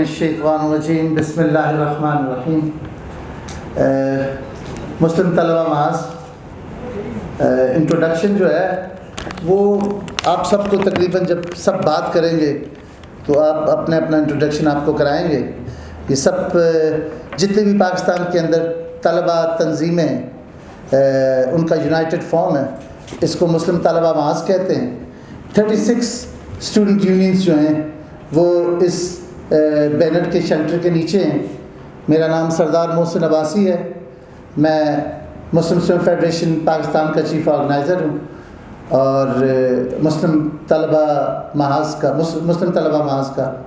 الشیطان الرجیم بسم اللہ الرحمن الرحیم۔ مسلم طلبہ محاذ انٹروڈکشن جو ہے وہ آپ سب کو تقریباً جب سب بات کریں گے تو آپ اپنا انٹروڈکشن آپ کو کرائیں گے۔ یہ سب جتنے بھی پاکستان کے اندر طلبہ تنظیمیں ان کا یونائٹڈ فارم ہے، اس کو مسلم طلبہ محاذ کہتے ہیں۔ 36 اسٹوڈنٹ یونینز جو ہیں وہ اس بینر کے شیلٹر کے نیچے ہیں۔ میرا نام سردار محسن عباسی ہے، میں مسلم اسٹوڈنٹ فیڈریشن پاکستان کا چیف آرگنائزر ہوں اور مسلم طلبہ محاذ کا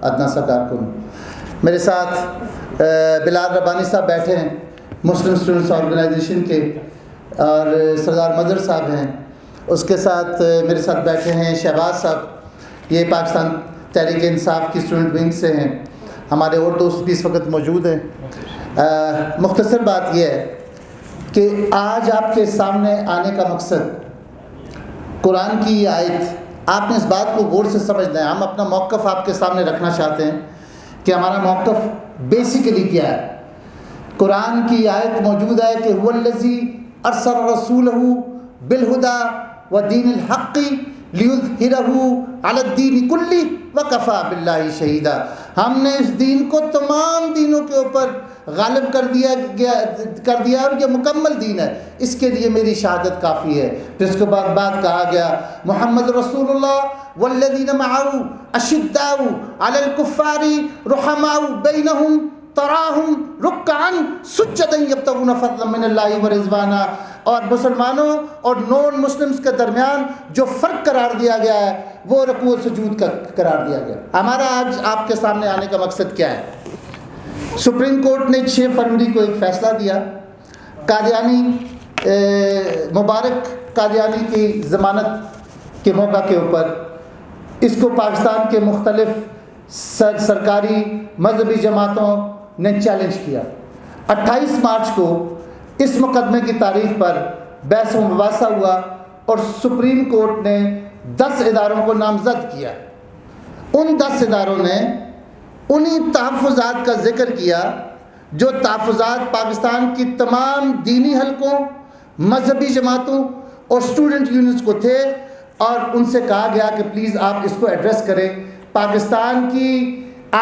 ادنیٰ سا کارکن ہوں۔ میرے ساتھ بلال ربانی صاحب بیٹھے ہیں مسلم اسٹوڈنٹس آرگنائزیشن کے، اور سردار مظہر صاحب ہیں۔ اس کے ساتھ میرے ساتھ بیٹھے ہیں شہباز صاحب، یہ پاکستان تحریک انصاف کی اسٹوڈنٹ ونگ سے ہیں۔ ہمارے اور دوست بھی اس وقت موجود ہیں۔ مختصر بات یہ ہے کہ آج آپ کے سامنے آنے کا مقصد قرآن کی یہ آیت، آپ نے اس بات کو غور سے سمجھنا ہے۔ ہم اپنا موقف آپ کے سامنے رکھنا چاہتے ہیں کہ ہمارا موقف بیسیکلی کیا ہے۔ قرآن کی آیت موجود ہے کہ هو الذی ارسل رسولہ بالہدی ودین الحق لیظہرہ علی الدین کلہ وکفی باللہ شہیدا۔ ہم نے اس دین کو تمام دینوں کے اوپر غالب کر دیا اور یہ مکمل دین ہے، اس کے لیے میری شہادت کافی ہے۔ پھر اس کے بعد کہا گیا محمد رسول اللہ والذین معہ اشداء علی الکفار رحماء بینہم تراہم رکعا سجدا یبتغون فضلا من اللہ ورضوانا۔ اور مسلمانوں اور نون مسلمز کے درمیان جو فرق قرار دیا گیا ہے وہ رکوع و سجود کا قرار دیا گیا۔ ہمارا آج آپ کے سامنے آنے کا مقصد کیا ہے؟ سپریم کورٹ نے 6 فروری کو ایک فیصلہ دیا، قادیانی مبارک قادیانی کی ضمانت کے موقع کے اوپر اس کو پاکستان کے مختلف سرکاری مذہبی جماعتوں نے چیلنج کیا۔ 28 مارچ کو اس مقدمے کی تاریخ پر بحث و مباحثہ ہوا اور سپریم کورٹ نے 10 اداروں کو نامزد کیا۔ ان 10 اداروں نے انہی تحفظات کا ذکر کیا جو تحفظات پاکستان کی تمام دینی حلقوں، مذہبی جماعتوں اور اسٹوڈنٹ یونینز کو تھے، اور ان سے کہا گیا کہ پلیز آپ اس کو ایڈریس کریں۔ پاکستان کی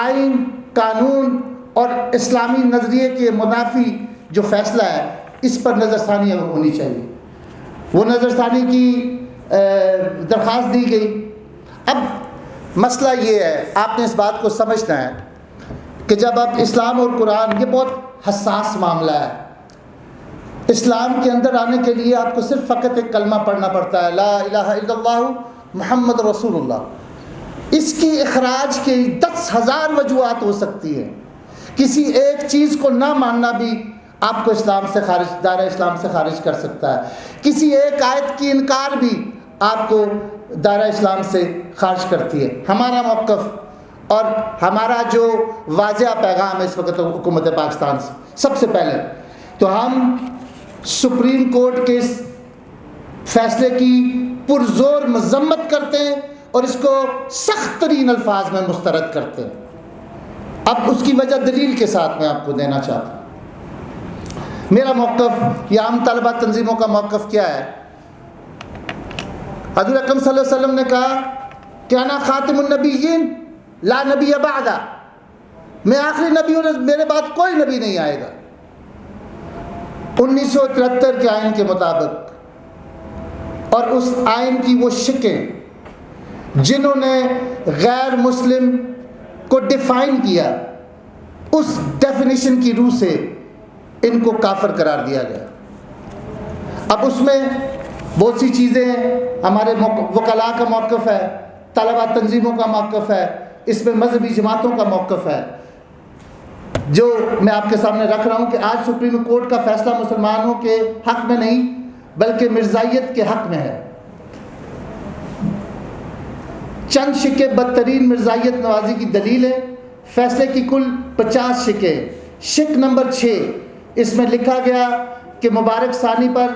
آئین، قانون اور اسلامی نظریے کے منافی جو فیصلہ ہے اس پر نظر ثانی ہونی چاہیے۔ وہ نظر ثانی کی درخواست دی گئی۔ اب مسئلہ یہ ہے، آپ نے اس بات کو سمجھنا ہے کہ جب آپ اسلام اور قرآن، یہ بہت حساس معاملہ ہے۔ اسلام کے اندر آنے کے لیے آپ کو صرف فقط ایک کلمہ پڑھنا پڑتا ہے، لا الہ الا اللہ محمد رسول اللہ۔ اس کی اخراج کے 10,000 وجوہات ہو سکتی ہیں۔ کسی ایک چیز کو نہ ماننا بھی آپ کو اسلام سے خارج، دائرہ اسلام سے خارج کر سکتا ہے۔ کسی ایک آیت کی انکار بھی آپ کو دائرہ اسلام سے خارج کرتی ہے۔ ہمارا موقف اور ہمارا جو واضح پیغام ہے اس وقت حکومت پاکستان سے، سب سے پہلے تو ہم سپریم کورٹ کے اس فیصلے کی پرزور مذمت کرتے ہیں اور اس کو سخت ترین الفاظ میں مسترد کرتے ہیں۔ اب اس کی وجہ دلیل کے ساتھ میں آپ کو دینا چاہتا ہوں۔ میرا موقف یا عام طلبہ تنظیموں کا موقف کیا ہے؟ حضور اکرم صلی اللہ علیہ وسلم نے کہا کہ انا خاتم النبیین لا نبی بعدہ، میں آخری نبی ہوں، میرے بعد کوئی نبی نہیں آئے گا۔ 1973 کے آئین کے مطابق، اور اس آئین کی وہ شکیں جنہوں نے غیر مسلم کو ڈیفائن کیا، اس ڈیفینیشن کی روح سے ان کو کافر قرار دیا گیا۔ اب اس میں بہت سی چیزیں ہیں، ہمارے وکلاء کا موقف ہے، طلبہ تنظیموں کا موقف ہے، اس میں مذہبی جماعتوں کا موقف ہے، جو میں آپ کے سامنے رکھ رہا ہوں کہ آج سپریم کورٹ کا فیصلہ مسلمانوں کے حق میں نہیں بلکہ مرزائیت کے حق میں ہے۔ چند شکیں بدترین مرزائیت نوازی کی دلیل ہے۔ فیصلے کی کل 50 شکیں۔ شک نمبر 6، اس میں لکھا گیا کہ مبارک ثانی پر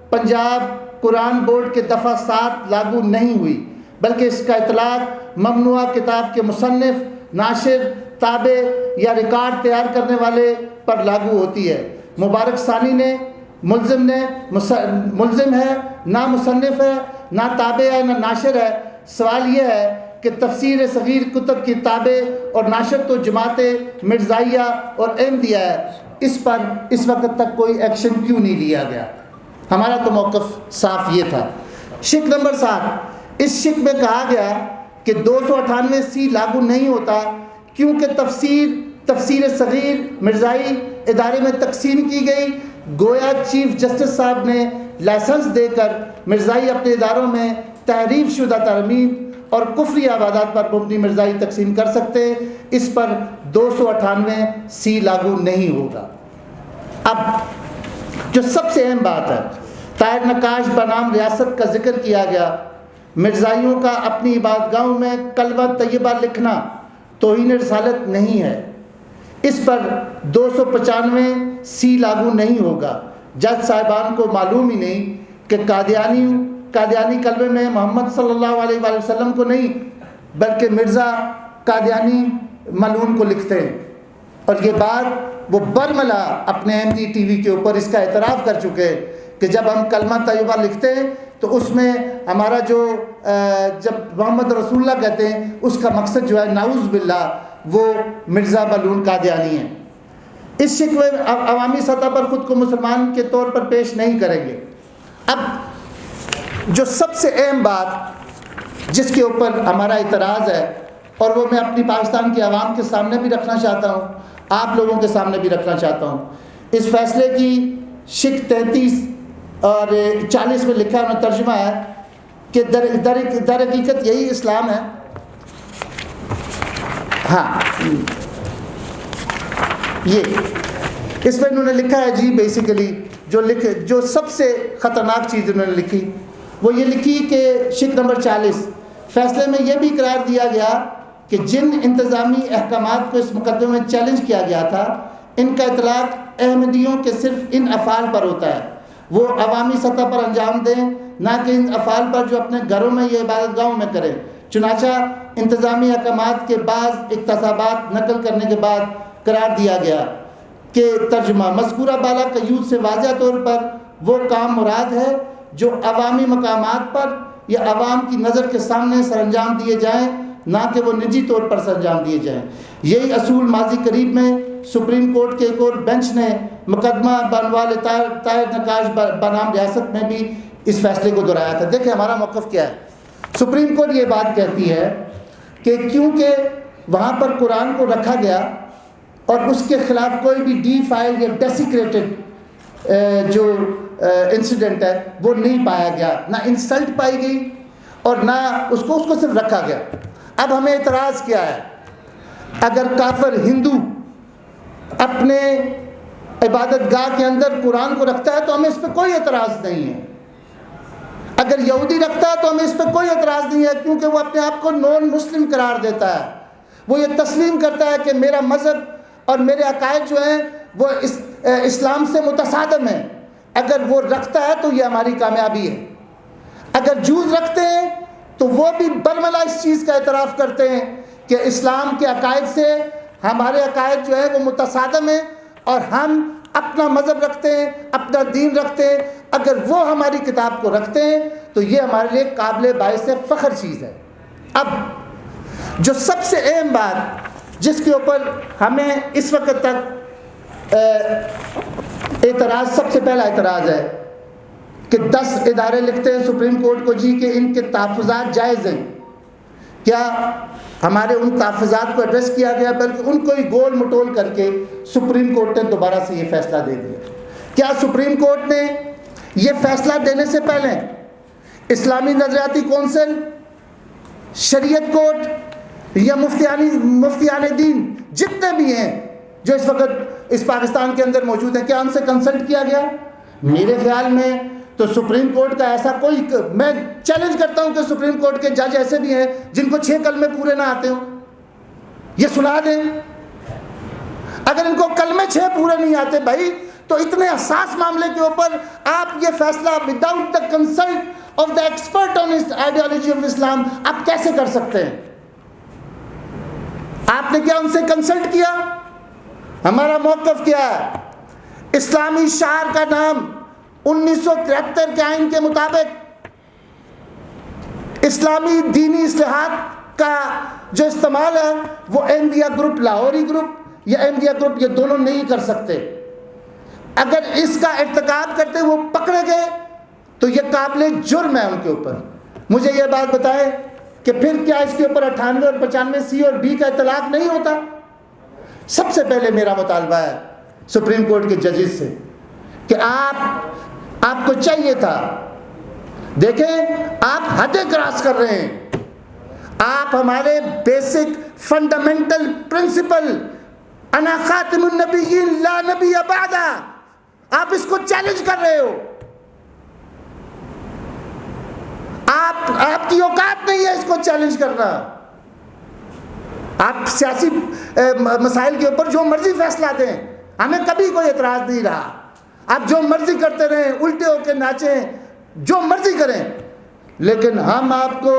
پنجاب قرآن بورڈ کے دفعہ 7 لاگو نہیں ہوئی، بلکہ اس کا اطلاق ممنوعہ کتاب کے مصنف، ناشر، تابع یا ریکارڈ تیار کرنے والے پر لاگو ہوتی ہے۔ مبارک ثانی نے ملزم ہے، نہ مصنف ہے، نہ تابع ہے، نہ ناشر ہے۔ سوال یہ ہے کہ تفسیر صغیر کتب کی تابع اور ناشر تو جماعت مرزائیہ اور احمدیہ ہے، اس پر اس وقت تک کوئی ایکشن کیوں نہیں لیا گیا؟ ہمارا تو موقف صاف یہ تھا۔ شک نمبر 7، اس شک میں کہا گیا کہ 298C لاگو نہیں ہوتا کیونکہ تفسیر صغیر مرزائی ادارے میں تقسیم کی گئی۔ گویا چیف جسٹس صاحب نے لائسنس دے کر مرزائی اپنے اداروں میں تحریف شدہ ترمیم اور کفری عبادات پر مبنی مرزائی تقسیم کر سکتے، اس پر 298C لاگو نہیں ہوگا۔ اب جو سب سے اہم بات ہے، طاہر نقاش بنام ریاست کا ذکر کیا گیا۔ مرزائیوں کا اپنی عبادتگاہوں میں کلمہ طیبہ لکھنا توہین رسالت نہیں ہے، اس پر 295C لاگو نہیں ہوگا۔ جج صاحبان کو معلوم ہی نہیں کہ قادیانی کلمے میں محمد صلی اللہ علیہ وآلہ وسلم کو نہیں بلکہ مرزا قادیانی ملعون کو لکھتے ہیں، اور یہ بات وہ برملا اپنے احمدی ٹی وی کے اوپر اس کا اعتراف کر چکے ہیں کہ جب ہم کلمہ طیبہ لکھتے ہیں تو اس میں ہمارا جو جب محمد رسول اللہ کہتے ہیں اس کا مقصد جو ہے نعوذ باللہ وہ مرزا ملعون قادیانی ہے۔ اس شکوے عوامی سطح پر خود کو مسلمان کے طور پر پیش نہیں کریں گے۔ اب جو سب سے اہم بات جس کے اوپر ہمارا اعتراض ہے، اور وہ میں اپنی پاکستان کی عوام کے سامنے بھی رکھنا چاہتا ہوں، آپ لوگوں کے سامنے بھی رکھنا چاہتا ہوں، اس فیصلے کی شک 33 اور 40 میں لکھا ہے، ترجمہ ہے کہ در حقیقت یہی اسلام ہے۔ ہاں، یہ اس میں انہوں نے لکھا ہے جی بیسیکلی جو سب سے خطرناک چیز انہوں نے لکھی وہ یہ لکھی کہ شک نمبر 40 فیصلے میں یہ بھی قرار دیا گیا کہ جن انتظامی احکامات کو اس مقدمے میں چیلنج کیا گیا تھا ان کا اطلاق احمدیوں کے صرف ان افعال پر ہوتا ہے، وہ عوامی سطح پر انجام دیں، نہ کہ ان افعال پر جو اپنے گھروں میں یا عبادت گاہوں میں کریں۔ چنانچہ انتظامی احکامات کے بعض اقتصابات نقل کرنے کے بعد قرار دیا گیا کہ ترجمہ مذکورہ بالا قیود سے واضح طور پر وہ کام مراد ہے جو عوامی مقامات پر یا عوام کی نظر کے سامنے سر انجام دیے جائیں، نہ کہ وہ نجی طور پر سر انجام دیے جائیں۔ یہی اصول ماضی قریب میں سپریم کورٹ کے ایک اور بینچ نے مقدمہ بنوال طاہر نقاش بنام ریاست میں بھی اس فیصلے کو دہرایا تھا۔ دیکھیں ہمارا موقف کیا ہے۔ سپریم کورٹ یہ بات کہتی ہے کہ کیونکہ وہاں پر قرآن کو رکھا گیا اور اس کے خلاف کوئی بھی ڈی فائل یا ڈیسیکریٹڈ جو انسیڈنٹ ہے وہ نہیں پایا گیا، نہ انسلٹ پائی گئی اور نہ اس کو صرف رکھا گیا۔ اب ہمیں اعتراض کیا ہے؟ اگر کافر ہندو اپنے عبادت گاہ کے اندر قرآن کو رکھتا ہے تو ہمیں اس پہ کوئی اعتراض نہیں ہے، اگر یہودی رکھتا ہے تو ہمیں اس پہ کوئی اعتراض نہیں ہے، کیونکہ وہ اپنے آپ کو نون مسلم قرار دیتا ہے، وہ یہ تسلیم کرتا ہے کہ میرا مذہب اور میرے عقائد جو ہیں وہ اسلام سے متصادم ہیں۔ اگر وہ رکھتا ہے تو یہ ہماری کامیابی ہے۔ اگر جوز رکھتے ہیں تو وہ بھی برملا اس چیز کا اعتراف کرتے ہیں کہ اسلام کے عقائد سے ہمارے عقائد جو ہے وہ متصادم ہیں اور ہم اپنا مذہب رکھتے ہیں، اپنا دین رکھتے ہیں۔ اگر وہ ہماری کتاب کو رکھتے ہیں تو یہ ہمارے لیے قابل باعث فخر چیز ہے۔ اب جو سب سے اہم بات جس کے اوپر ہمیں اس وقت تک اعتراض، سب سے پہلا اعتراض ہے کہ 10 ادارے لکھتے ہیں سپریم کورٹ کو جی کہ ان کے تحفظات جائز ہیں۔ کیا ہمارے ان تحفظات کو ایڈریس کیا گیا؟ بلکہ ان کو ہی گول مٹول کر کے سپریم کورٹ نے دوبارہ سے یہ فیصلہ دے دیا۔ کیا سپریم کورٹ نے یہ فیصلہ دینے سے پہلے اسلامی نظریاتی کونسل، شریعت کورٹ یا مفتیان دین جتنے بھی ہیں جو اس وقت اس پاکستان کے اندر موجود ہیں، کیا ان سے کنسلٹ کیا گیا؟ میرے خیال میں تو سپریم کورٹ کا ایسا کوئی، میں چیلنج کرتا ہوں کہ سپریم کورٹ کے جج ایسے بھی ہیں جن کو 6 کلمے پورے نہ آتے ہوں، یہ سنا دیں۔ اگر ان کو کلمے 6 پورے نہیں آتے بھائی تو اتنے حساس معاملے کے اوپر آپ یہ فیصلہ without the consult of the expert on ideology of Islam آپ کیسے کر سکتے ہیں؟ آپ نے کیا ان سے کنسلٹ کیا؟ ہمارا موقف کیا ہے؟ اسلامی شعار کا نام 1973 کے آئین کے مطابق اسلامی دینی اصلاحات کا جو استعمال ہے وہ احمدیہ گروپ، لاہوری گروپ یا احمدیہ گروپ، یہ دونوں نہیں کر سکتے۔ اگر اس کا ارتکاب کرتے وہ پکڑے گئے تو یہ قابل جرم ہے ان کے اوپر۔ مجھے یہ بات بتائے کہ پھر کیا اس کے اوپر 98 اور 95 سی اور بی کا اطلاق نہیں ہوتا؟ سب سے پہلے میرا مطالبہ ہے سپریم کورٹ کے ججز سے کہ آپ کو چاہیے تھا، دیکھیں آپ حدیں کراس کر رہے ہیں، آپ ہمارے بیسک فنڈامنٹل پرنسپل انا خاتم النبیین لا نبی بعدا، آپ اس کو چیلنج کر رہے ہو۔ آپ کی اوقات نہیں ہے اس کو چیلنج کرنا۔ آپ سیاسی مسائل کے اوپر جو مرضی فیصلہ دیں، ہمیں کبھی کوئی اعتراض نہیں رہا، آپ جو مرضی کرتے رہیں، الٹے ہو کے ناچیں، جو مرضی کریں، لیکن ہم آپ کو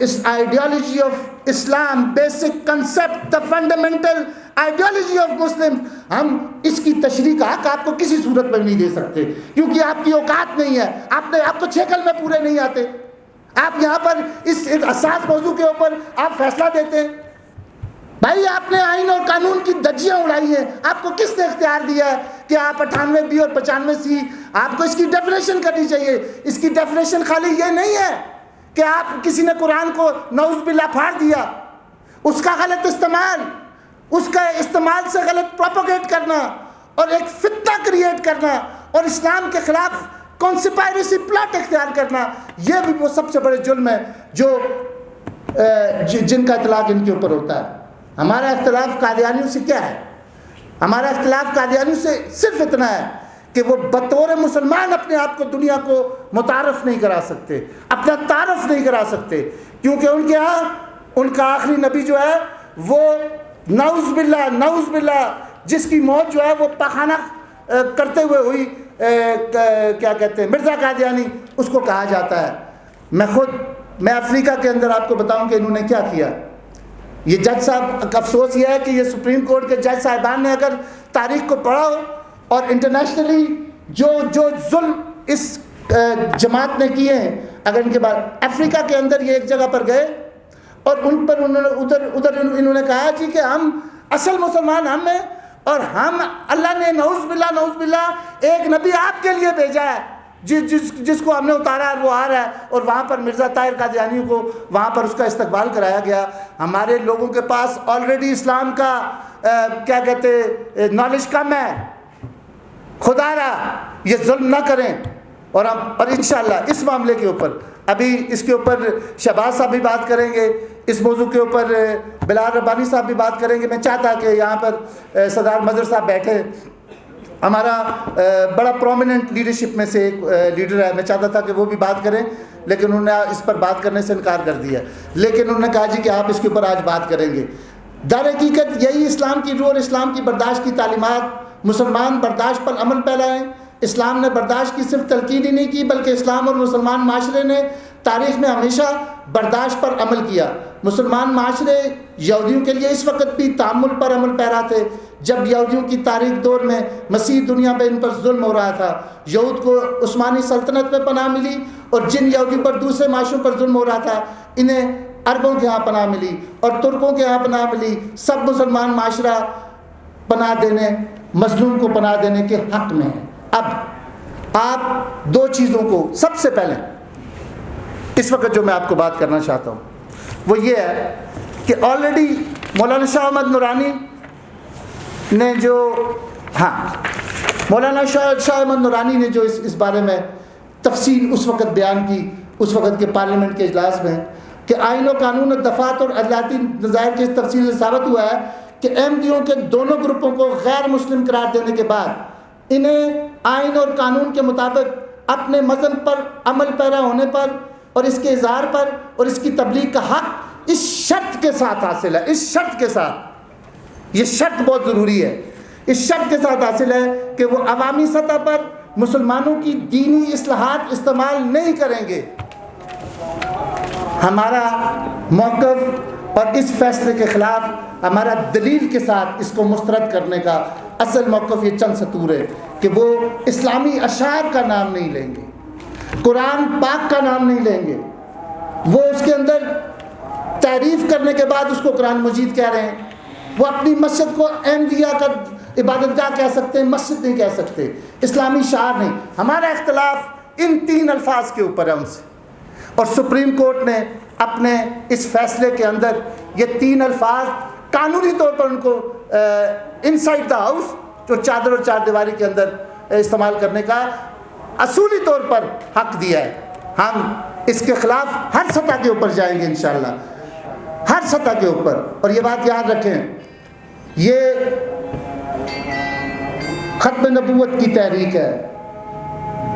اس ideology of Islam, basic concept, the fundamental ideology of Muslim, ہم اس کی تشریح کا حق آپ کو کسی صورت میں نہیں دے سکتے، کیونکہ آپ کی اوقات نہیں ہے، آپ کو 6 کلمے پورے نہیں آتے، آپ یہاں پر اس حساس موضوع کے اوپر آپ فیصلہ دیتے ہیں۔ بھائی آپ نے آئین اور قانون کی دھجیاں اڑائی ہیں، آپ کو کس نے اختیار دیا ہے کہ آپ 98 بی اور 95 سی، آپ کو اس کی ڈیفینیشن کرنی چاہیے۔ اس کی ڈیفینیشن خالی یہ نہیں ہے کہ آپ کسی نے قرآن کو نعوذ باللہ پھاڑ دیا، اس کا غلط استعمال، اس کا استعمال سے غلط پروپیگیٹ کرنا اور ایک فتنہ کریٹ کرنا اور اسلام کے خلاف کانسپائریسی پلاٹ اختیار کرنا، یہ بھی وہ سب سے بڑے جرم ہے جن کا اطلاق ان کے اوپر ہوتا ہے۔ ہمارا اختلاف قادیانیوں سے کیا ہے؟ ہمارا اختلاف قادیانیوں سے صرف اتنا ہے کہ وہ بطور مسلمان اپنے آپ کو دنیا کو متعارف نہیں کرا سکتے، اپنا تعارف نہیں کرا سکتے، کیونکہ ان کے ہاں ان کا آخری نبی جو ہے وہ نعوذ باللہ جس کی موت جو ہے وہ پاخانہ کرتے ہوئے ہوئی، کیا کہتے ہیں، مرزا قادیانی اس کو کہا جاتا ہے۔ میں افریقہ کے اندر آپ کو بتاؤں کہ انہوں نے کیا کیا۔ یہ جج صاحب، افسوس یہ ہے کہ یہ سپریم کورٹ کے جج صاحبان نے اگر تاریخ کو پڑھا ہو اور انٹرنیشنلی جو ظلم اس جماعت نے کیے ہیں، اگر ان کے بعد افریقہ کے اندر یہ ایک جگہ پر گئے اور ان پر ادھر انہوں نے کہا جی کہ ہم اصل مسلمان ہم ہیں اور ہم اللہ نے نعوذ باللہ ایک نبی آپ کے لیے بھیجا ہے جس کو ہم نے اتارا ہے وہ آ رہا ہے، اور وہاں پر مرزا طاہر قادیانی کو وہاں پر اس کا استقبال کرایا گیا۔ ہمارے لوگوں کے پاس آلریڈی اسلام کا کیا کہتے نالج کم ہے، خدا را یہ ظلم نہ کریں۔ اور انشاءاللہ اس معاملے کے اوپر ابھی اس کے اوپر شہباز صاحب بھی بات کریں گے، اس موضوع کے اوپر بلال ربانی صاحب بھی بات کریں گے۔ میں چاہتا کہ یہاں پر سردار مظہر صاحب بیٹھے، ہمارا بڑا پرومیننٹ لیڈرشپ میں سے ایک لیڈر ہے، میں چاہتا تھا کہ وہ بھی بات کریں، لیکن انہوں نے اس پر بات کرنے سے انکار کر دیا، لیکن انہوں نے کہا جی کہ آپ اس کے اوپر آج بات کریں گے۔ در حقیقت یہی اسلام کی روح اور اسلام کی برداشت کی تعلیمات، مسلمان برداشت پر عمل پیرائیں۔ اسلام نے برداشت کی صرف تلقین ہی نہیں کی، بلکہ اسلام اور مسلمان معاشرے نے تاریخ میں ہمیشہ برداشت پر عمل کیا۔ مسلمان معاشرے یہودیوں کے لیے اس وقت بھی تعامل پر عمل پیرا تھے جب یہودیوں کی تاریخ دور میں مسیح دنیا میں ان پر ظلم ہو رہا تھا۔ یہود کو عثمانی سلطنت میں پناہ ملی، اور جن یہودی پر دوسرے معاشروں پر ظلم ہو رہا تھا انہیں عربوں کے ہاں پناہ ملی اور ترکوں کے ہاں پناہ ملی۔ سب مسلمان معاشرہ پناہ دینے، مظلوم کو پناہ دینے کے حق میں ہے۔ اب آپ دو چیزوں کو سب سے پہلے اس وقت جو میں آپ کو بات کرنا چاہتا ہوں وہ یہ ہے کہ آلریڈی مولانا شاہ احمد نورانی نے مولانا شاہ احمد نورانی نے جو اس بارے میں تفصیل اس وقت بیان کی، اس وقت کے پارلیمنٹ کے اجلاس میں، کہ آئین و قانون اور دفعات اور عدلیاتی نظائر کی تفصیل سے ثابت ہوا ہے کہ احمدیوں کے دونوں گروپوں کو غیر مسلم قرار دینے کے بعد انہیں آئین اور قانون کے مطابق اپنے مذہب پر عمل پیرا ہونے پر اور اس کے اظہار پر اور اس کی تبلیغ کا حق اس شرط کے ساتھ حاصل ہے، اس شرط کے ساتھ، یہ شرط بہت ضروری ہے، اس شرط کے ساتھ حاصل ہے کہ وہ عوامی سطح پر مسلمانوں کی دینی اصلاحات استعمال نہیں کریں گے۔ ہمارا موقف اور اس فیصلے کے خلاف ہمارا دلیل کے ساتھ اس کو مسترد کرنے کا اصل موقف یہ چند سطور ہے کہ وہ اسلامی اشعار کا نام نہیں لیں گے، قرآن پاک کا نام نہیں لیں گے، وہ اس کے اندر تعریف کرنے کے بعد اس کو قرآن مجید کہہ رہے ہیں، وہ اپنی مسجد کو احمدیہ کا عبادت گاہ کہہ سکتے ہیں، مسجد نہیں کہہ سکتے، اسلامی شعار نہیں۔ ہمارا اختلاف ان 3 الفاظ کے اوپر ہے ان سے، اور سپریم کورٹ نے اپنے اس فیصلے کے اندر یہ 3 الفاظ قانونی طور پر ان کو انسائڈ دا ہاؤس، جو چادر اور چار دیواری کے اندر استعمال کرنے کا اصولی طور پر حق دیا ہے۔ ہم اس کے خلاف ہر سطح کے اوپر جائیں گے انشاءاللہ، ہر سطح کے اوپر۔ اور یہ بات یاد رکھیں، یہ ختم نبوت کی تحریک ہے،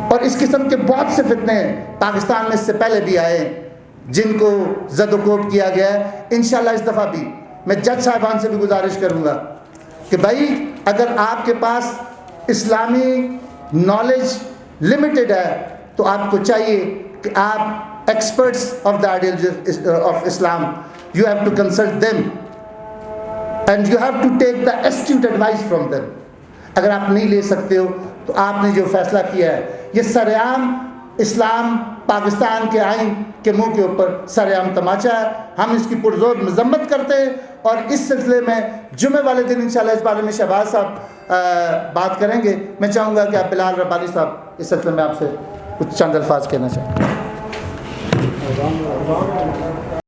اور اس قسم کے بہت سے فتنے پاکستان میں اس سے پہلے بھی آئے جن کو زد و کوب کیا گیا ہے۔ انشاءاللہ اس دفعہ بھی میں جج صاحبان سے بھی گزارش کروں گا کہ بھائی اگر آپ کے پاس اسلامی نالج لمیٹڈ ہے تو آپ کو چاہیے کہ آپ experts of the ideology of Islam, you have to consult them and you have to take the astute advice from them. اگر آپ نہیں لے سکتے ہو تو آپ نے جو فیصلہ کیا ہے یہ سرعام اسلام پاکستان کے آئین کے منہ کے اوپر سرعام تماچا ہے۔ ہم اس کی پرزور مذمت کرتے ہیں، اور اس سلسلے میں جمعے والے دن انشاءاللہ اس بارے میں شہباز صاحب بات کریں گے۔ میں چاہوں گا کہ آپ بلال ربانی صاحب اس سلسلے میں آپ سے کچھ چند الفاظ کہنا چاہیں۔